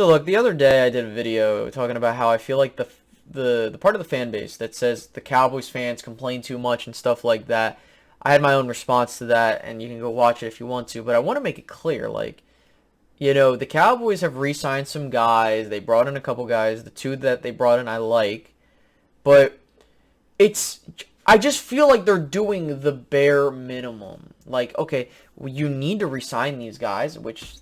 So look, the other day I did a video talking about how I feel like the part of the fan base that says the Cowboys fans complain too much and stuff like that. I had my own response to that, and you can go watch it if you want to. But I want to make it clear, like, the Cowboys have re-signed some guys. They brought in a couple guys. The two that they brought in I like, but I just feel like they're doing the bare minimum. Like, okay, well, you need to re-sign these guys, which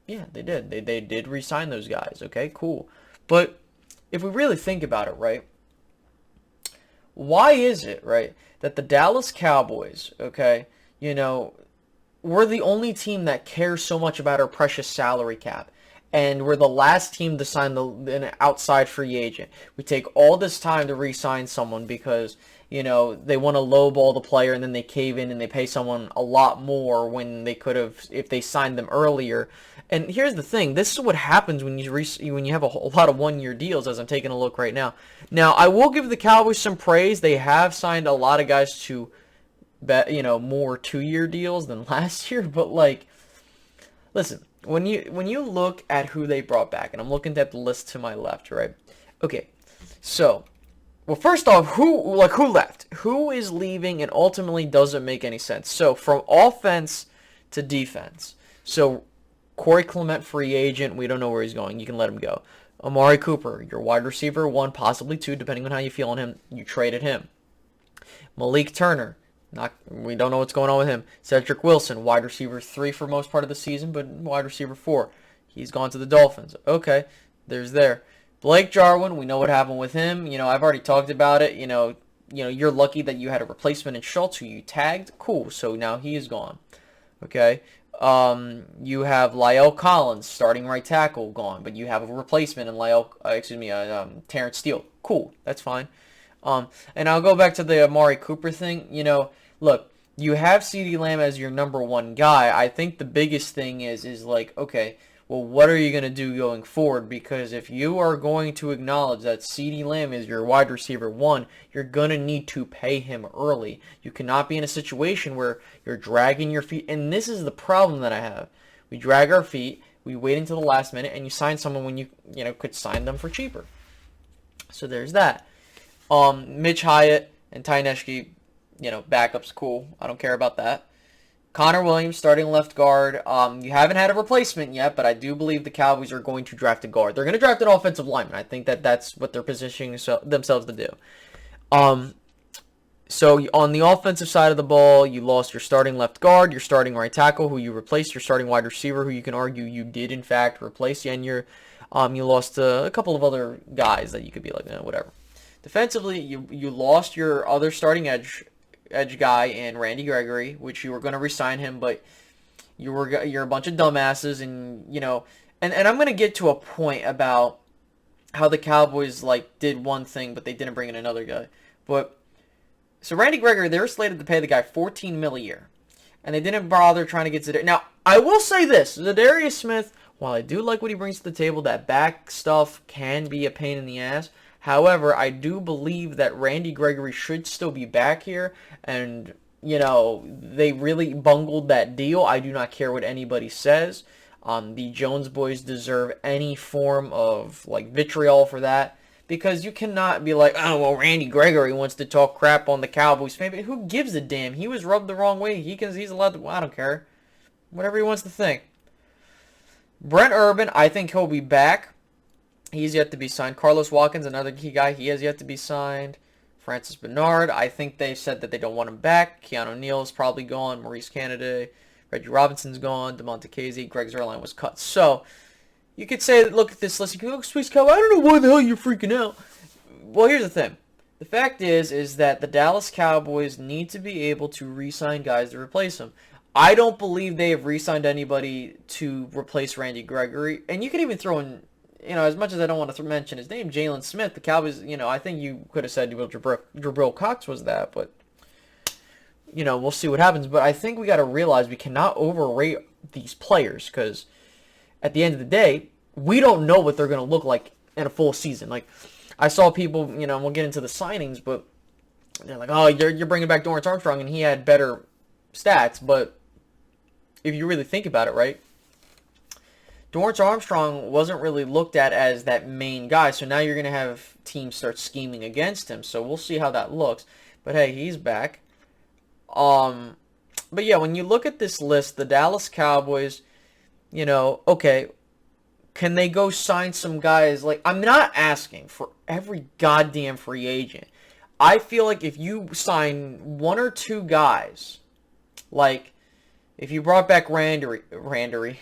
yeah, they did. They did re-sign those guys. Okay, cool. But if we really think about it, right? Why is it, right, that the Dallas Cowboys, okay, we're the only team that cares so much about our precious salary cap. And we're the last team to sign an outside free agent. We take all this time to re-sign someone because, they want to lowball the player and then they cave in and they pay someone a lot more when they could have, if they signed them earlier. And here's the thing. This is what happens when you have a lot of one-year deals, as I'm taking a look right now. Now, I will give the Cowboys some praise. They have signed a lot of guys to, more two-year deals than last year. But, like, listen. When you look at who they brought back, and I'm looking at the list to my left, right? Okay, so, well, first off, who left? Who is leaving and ultimately doesn't make any sense? So, from offense to defense. So, Corey Clement, free agent, we don't know where he's going. You can let him go. Amari Cooper, your wide receiver, 1, possibly 2, depending on how you feel on him. You traded him. Malik Turner. We don't know what's going on with him. Cedric Wilson, wide receiver 3 for most part of the season, but wide receiver 4. He's gone to the Dolphins. Okay, there's there. Blake Jarwin, we know what happened with him. I've already talked about it. You're lucky that you had a replacement in Schultz who you tagged. Cool, so now he is gone. Okay. You have Lyle Collins, starting right tackle, gone, but you have a replacement in Terrence Steele. Cool, that's fine. And I'll go back to the Amari Cooper thing. Look, you have CeeDee Lamb as your number 1 guy. I think the biggest thing is like, okay, well, what are you going to do going forward? Because if you are going to acknowledge that CeeDee Lamb is your wide receiver 1, you're going to need to pay him early. You cannot be in a situation where you're dragging your feet. And this is the problem that I have. We drag our feet, we wait until the last minute, and you sign someone when you could sign them for cheaper. So there's that. Mitch Hyatt and Ty Neshke, backup's cool. I don't care about that. Connor Williams, starting left guard. You haven't had a replacement yet, but I do believe the Cowboys are going to draft a guard. They're going to draft an offensive lineman. I think that's what they're positioning themselves to do. So on the offensive side of the ball, you lost your starting left guard, your starting right tackle, who you replaced, your starting wide receiver, who you can argue you did in fact replace, and you lost a couple of other guys that you could be like, whatever. Defensively, you lost your other starting edge guy in Randy Gregory, which you were going to re-sign him, but you're a bunch of dumbasses, and and I'm going to get to a point about how the Cowboys did one thing, but they didn't bring in another guy. But so Randy Gregory, they were slated to pay the guy $14 million a year, and they didn't bother trying to get to. Now I will say this: Zadarius Smith, while I do like what he brings to the table, that back stuff can be a pain in the ass. However, I do believe that Randy Gregory should still be back here, and, they really bungled that deal. I do not care what anybody says. The Jones boys deserve any form of, vitriol for that, because you cannot be like, oh, well, Randy Gregory wants to talk crap on the Cowboys. Maybe who gives a damn? He was rubbed the wrong way. He's allowed to, I don't care. Whatever he wants to think. Brent Urban, I think he'll be back. He's yet to be signed. Carlos Watkins, another key guy, he has yet to be signed. Francis Bernard, I think they said that they don't want him back. Keanu Neal is probably gone. Maurice Canady, Reggie Robinson's gone. DeMonte Casey, Greg Zuerlein was cut. So, you could say, look at this list. You can look, Swiss Cowboy, I don't know why the hell you're freaking out. Well, here's the thing. The fact is that the Dallas Cowboys need to be able to re-sign guys to replace him. I don't believe they have re-signed anybody to replace Randy Gregory. And you could even throw in, as much as I don't want to mention his name, Jalen Smith, the Cowboys, I think you could have said Jabril Cox was that, but, we'll see what happens. But I think we got to realize we cannot overrate these players, because at the end of the day, we don't know what they're going to look like in a full season. I saw people, we'll get into the signings, but they're like, oh, you're bringing back Dorrance Armstrong, and he had better stats. But if you really think about it, right, Dorrance Armstrong wasn't really looked at as that main guy, so now you're going to have teams start scheming against him, so we'll see how that looks. But hey, he's back. But yeah, when you look at this list, the Dallas Cowboys, okay, can they go sign some guys? Like, I'm not asking for every goddamn free agent. I feel like if you sign one or two guys, like, if you brought back Randy,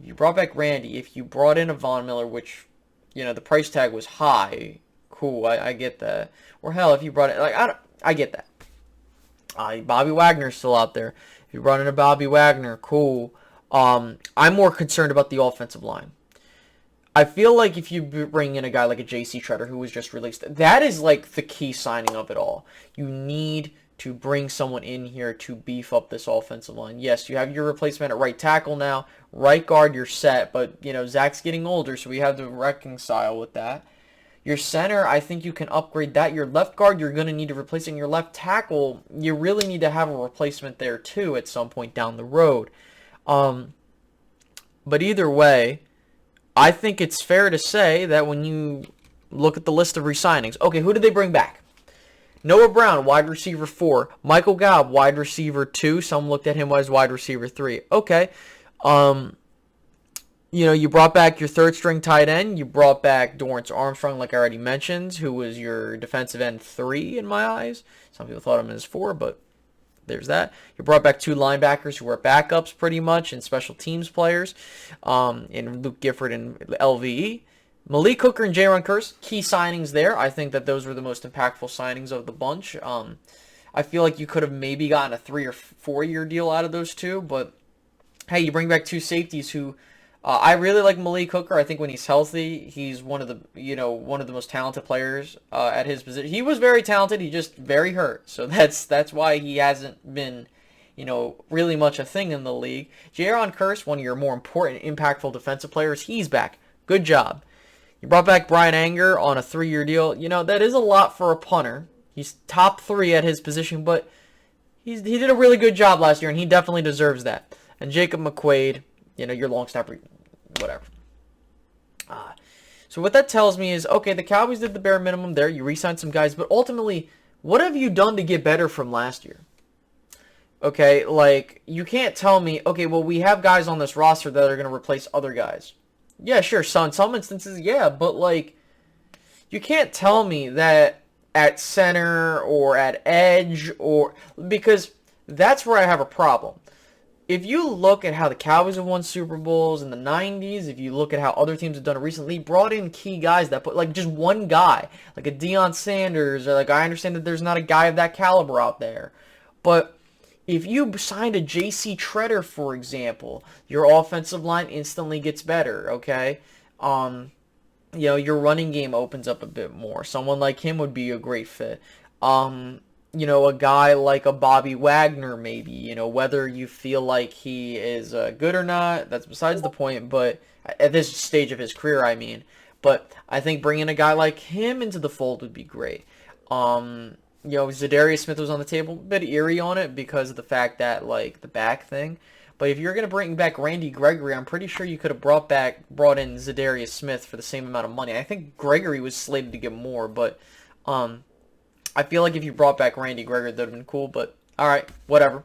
you brought back Randy, if you brought in a Von Miller, which, the price tag was high, cool, I get that. Or hell, if you brought it, like, I get that. Bobby Wagner's still out there. If you brought in a Bobby Wagner, cool. I'm more concerned about the offensive line. I feel like if you bring in a guy like a J.C. Treader who was just released, that is like the key signing of it all. You need to bring someone in here to beef up this offensive line. Yes, you have your replacement at right tackle now. Right guard, you're set. But, Zach's getting older, so we have to reconcile with that. Your center, I think you can upgrade that. Your left guard, you're going to need to replace it. And your left tackle, you really need to have a replacement there, too, at some point down the road. But either way, I think it's fair to say that when you look at the list of re-signings, okay, who did they bring back? Noah Brown, wide receiver 4. Michael Gallup, wide receiver 2. Some looked at him as wide receiver 3. Okay. You brought back your third-string tight end. You brought back Dorrance Armstrong, like I already mentioned, who was your defensive end 3 in my eyes. Some people thought him as 4, but there's that. You brought back 2 linebackers who were backups pretty much and special teams players in Luke Gifford and LVE. Malik Hooker and Jaron Curse, key signings there. I think that those were the most impactful signings of the bunch. I feel like you could have maybe gotten a 3 or 4 year deal out of those two, but hey, you bring back 2 safeties who I really like Malik Hooker. I think when he's healthy, he's one of the most talented players at his position. He was very talented. He just very hurt, so that's why he hasn't been really much a thing in the league. Jaron Curse, one of your more important, impactful defensive players, he's back. Good job. You brought back Brian Anger on a 3-year deal. That is a lot for a punter. He's top 3 at his position, but he did a really good job last year, and he definitely deserves that. And Jacob McQuaid, your long snapper, whatever. So what that tells me is, okay, the Cowboys did the bare minimum there. You re-signed some guys, but ultimately, what have you done to get better from last year? Okay, like, you can't tell me, okay, well, we have guys on this roster that are going to replace other guys. Yeah, sure, so in some instances, yeah, but, like, you can't tell me that at center or at edge because that's where I have a problem. If you look at how the Cowboys have won Super Bowls in the 90s, if you look at how other teams have done it recently, brought in key guys that put, like, just one guy, like a Deion Sanders, or, like, I understand that there's not a guy of that caliber out there, but if you signed a J.C. Treader, for example, your offensive line instantly gets better, okay? Your running game opens up a bit more. Someone like him would be a great fit. A guy like a Bobby Wagner, maybe, whether you feel like he is good or not, that's besides the point, but at this stage of his career, I mean. But I think bringing a guy like him into the fold would be great. Zadarius Smith was on the table, a bit eerie on it because of the fact that, like, the back thing. But if you're going to bring back Randy Gregory, I'm pretty sure you could have brought in Zadarius Smith for the same amount of money. I think Gregory was slated to get more, but I feel like if you brought back Randy Gregory, that would have been cool, but alright, whatever.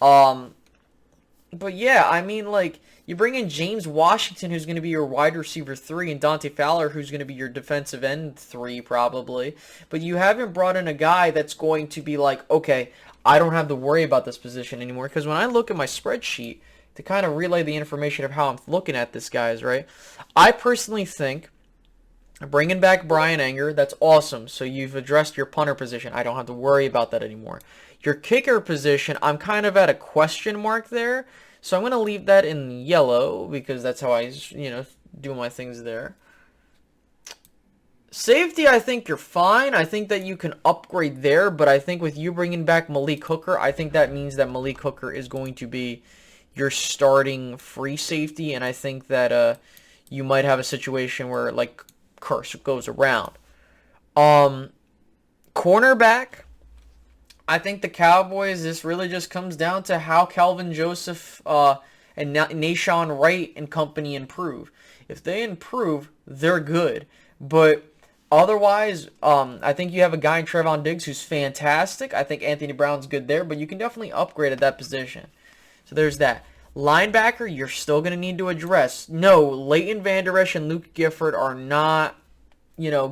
But yeah, I mean, like, you bring in James Washington, who's going to be your wide receiver 3, and Dante Fowler, who's going to be your defensive end 3, probably. But you haven't brought in a guy that's going to be like, okay, I don't have to worry about this position anymore. Because when I look at my spreadsheet to kind of relay the information of how I'm looking at this, guys, right? I personally think bringing back Brian Anger, that's awesome. So you've addressed your punter position. I don't have to worry about that anymore. Your kicker position, I'm kind of at a question mark there. So I'm going to leave that in yellow because that's how I, do my things there. Safety, I think you're fine. I think that you can upgrade there, but I think with you bringing back Malik Hooker, I think that means that Malik Hooker is going to be your starting free safety, and I think that you might have a situation where, like, Curse goes around. Cornerback, I think the Cowboys, this really just comes down to how Calvin Joseph and Nashawn Wright and company improve. If they improve, they're good. But otherwise, I think you have a guy in Trevon Diggs who's fantastic. I think Anthony Brown's good there, but you can definitely upgrade at that position. So there's that. Linebacker, you're still going to need to address. No, Leighton Vander Esch and Luke Gifford are not,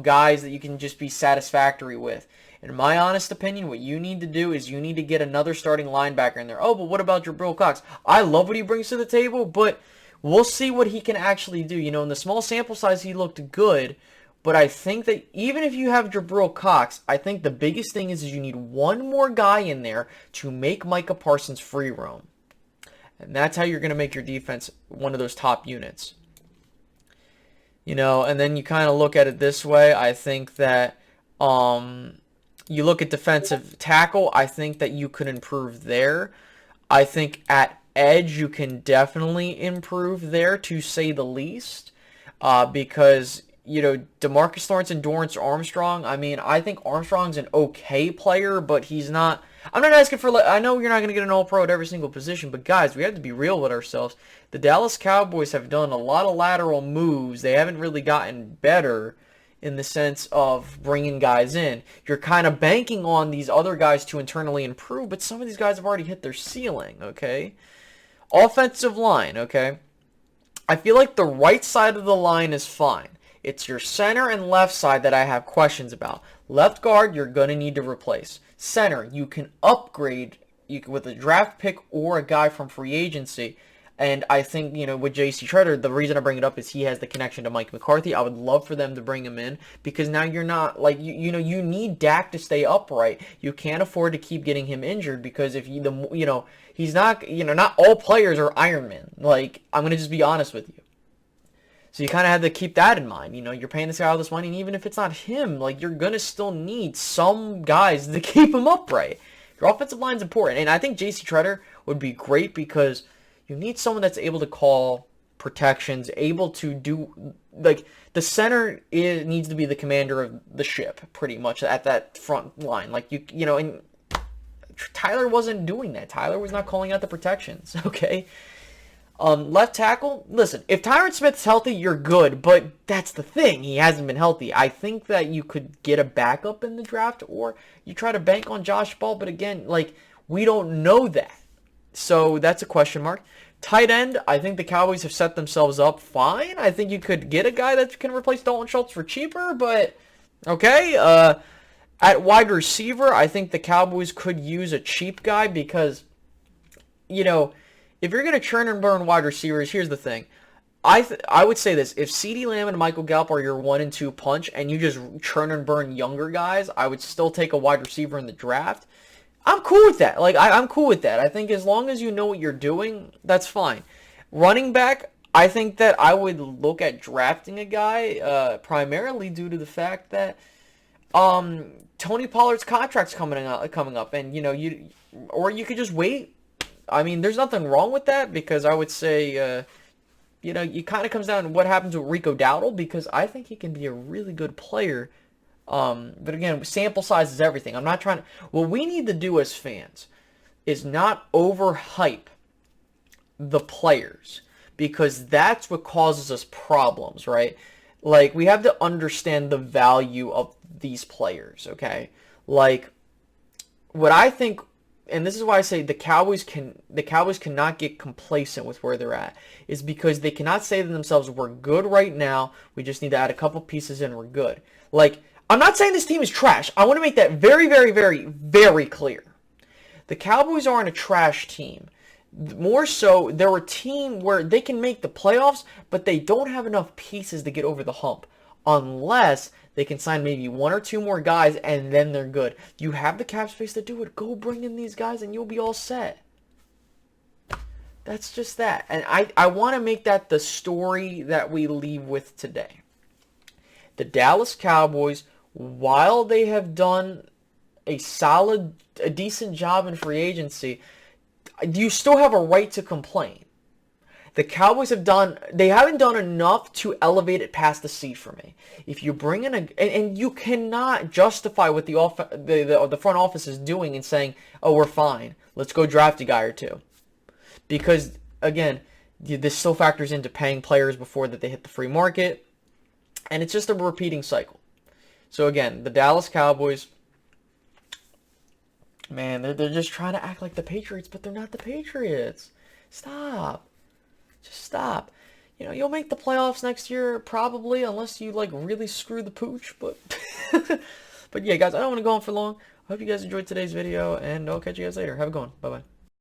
guys that you can just be satisfactory with. In my honest opinion, what you need to do is you need to get another starting linebacker in there. Oh, but what about Jabril Cox? I love what he brings to the table, but we'll see what he can actually do. In the small sample size, he looked good. But I think that even if you have Jabril Cox, I think the biggest thing is you need one more guy in there to make Micah Parsons free roam. And that's how you're going to make your defense one of those top units. And then you kind of look at it this way. I think that you look at defensive tackle. I think that you could improve there. I think at edge you can definitely improve there, to say the least. Because, DeMarcus Lawrence and Dorrance Armstrong, I think Armstrong's an okay player, but he's not... I'm not asking for... I know you're not going to get an all-pro at every single position, but guys, we have to be real with ourselves. The Dallas Cowboys have done a lot of lateral moves. They haven't really gotten better in the sense of bringing guys in. You're kind of banking on these other guys to internally improve, but some of these guys have already hit their ceiling, okay? Offensive line, okay? I feel like the right side of the line is fine. It's your center and left side that I have questions about. Left guard, you're going to need to replace. Center, you can upgrade with a draft pick or a guy from free agency. And I think, with J.C. Treader, the reason I bring it up is he has the connection to Mike McCarthy. I would love for them to bring him in because now you're not, you need Dak to stay upright. You can't afford to keep getting him injured because if he's not, not all players are Iron Man. I'm going to just be honest with you. So you kind of have to keep that in mind. You're paying this guy all this money, and even if it's not him, you're going to still need some guys to keep him upright. Your offensive line is important. And I think J.C. Treader would be great because you need someone that's able to call protections, able to do, the center needs to be the commander of the ship, pretty much, at that front line. And Tyler wasn't doing that. Tyler was not calling out the protections, okay? Left tackle, listen, if Tyron Smith's healthy, you're good, but that's the thing. He hasn't been healthy. I think that you could get a backup in the draft, or you try to bank on Josh Ball, but again, we don't know that. So that's a question mark. Tight end, I think the Cowboys have set themselves up fine. I think you could get a guy that can replace Dalton Schultz for cheaper, but okay. At wide receiver, I think the Cowboys could use a cheap guy because, if you're going to churn and burn wide receivers, here's the thing. I would say this. If CeeDee Lamb and Michael Gallup are your 1 and 2 punch and you just churn and burn younger guys, I would still take a wide receiver in the draft. I'm cool with that. I'm cool with that. I think as long as you know what you're doing, that's fine. Running back, I think that I would look at drafting a guy primarily due to the fact that Tony Pollard's contract's coming up, and or you could just wait. There's nothing wrong with that because I would say, it kind of comes down to what happens with Rico Dowdle because I think he can be a really good player. But again, sample size is everything. I'm not trying to... What we need to do as fans is not overhype the players because that's what causes us problems, right? We have to understand the value of these players, okay? What I think... And this is why I say the Cowboys cannot get complacent with where they're at. Is because they cannot say to themselves, we're good right now. We just need to add a couple pieces and we're good. I'm not saying this team is trash. I want to make that very, very, very, very clear. The Cowboys aren't a trash team. More so, they're a team where they can make the playoffs, but they don't have enough pieces to get over the hump. Unless they can sign maybe 1 or 2 more guys, and then they're good. You have the cap space to do it. Go bring in these guys, and you'll be all set. That's just that. And I want to make that the story that we leave with today. The Dallas Cowboys, while they have done a decent job in free agency, you still have a right to complain. The Cowboys haven't done enough to elevate it past the C for me. If you bring in and you cannot justify what the front office is doing and saying, oh, we're fine. Let's go draft a guy or two. Because, again, this still factors into paying players before that they hit the free market, and it's just a repeating cycle. So again, the Dallas Cowboys, man, they're just trying to act like the Patriots, but they're not the Patriots. Stop. Just stop. You know, you'll make the playoffs next year probably, unless you like really screw the pooch, but but yeah, guys, I don't want to go on for long. I hope you guys enjoyed today's video, and I'll catch you guys later. Have a good one. Bye-bye.